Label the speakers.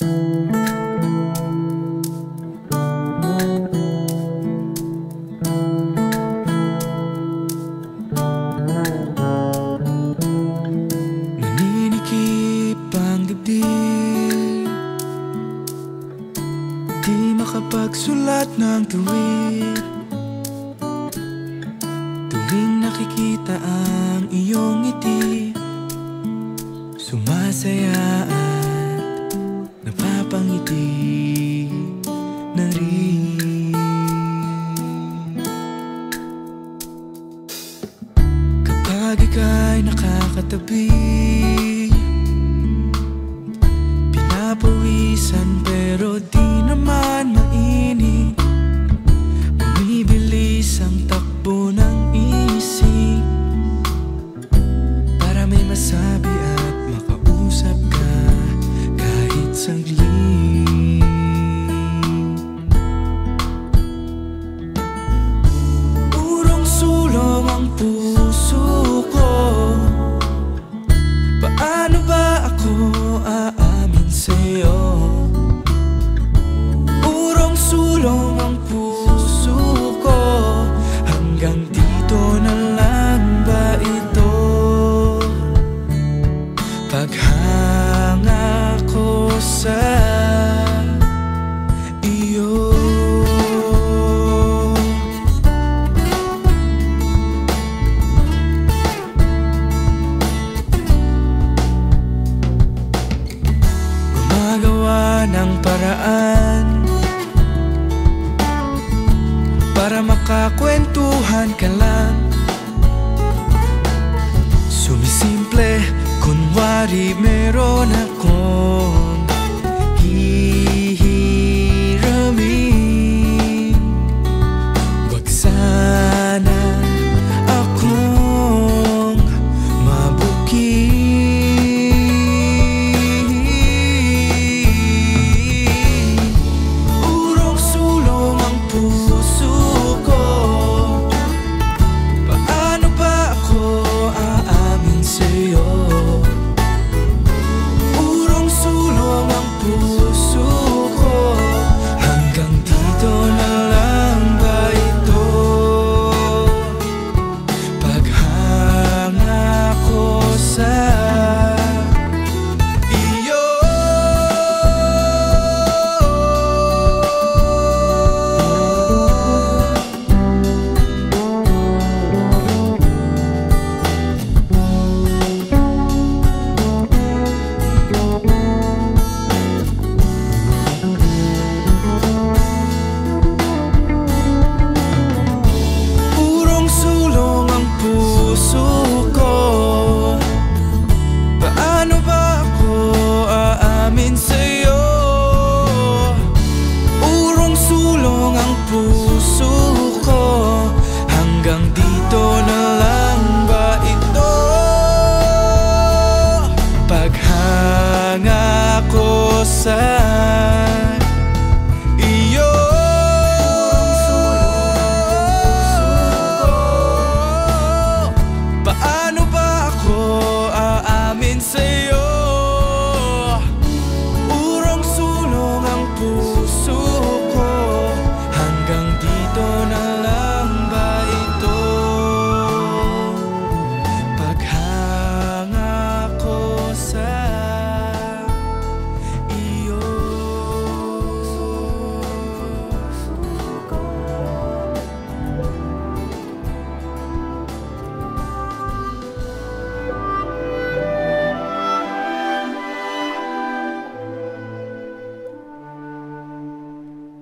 Speaker 1: Naninikip ang dibdib, di makapagsulat ng tuwid. Tuwing nakikita ang iyong ngiti, sumasaya at napapangiti na rin. Kapag ika'y nakakatabi, pinapawisan pero di naman mainit. Bumibilis ang takbo ng isip para may masabi at makausap ka kahit saglit. Urong-sulong ang puso ko, paano ba ako aamin sa'yo? Urong-sulong ang puso ko, hanggang dito na lang ba ito? Paghanga ko sa iyo. Gumagawa ng paraan para makakwentuhan ka lang. Sumisimple, kunwari meron ako.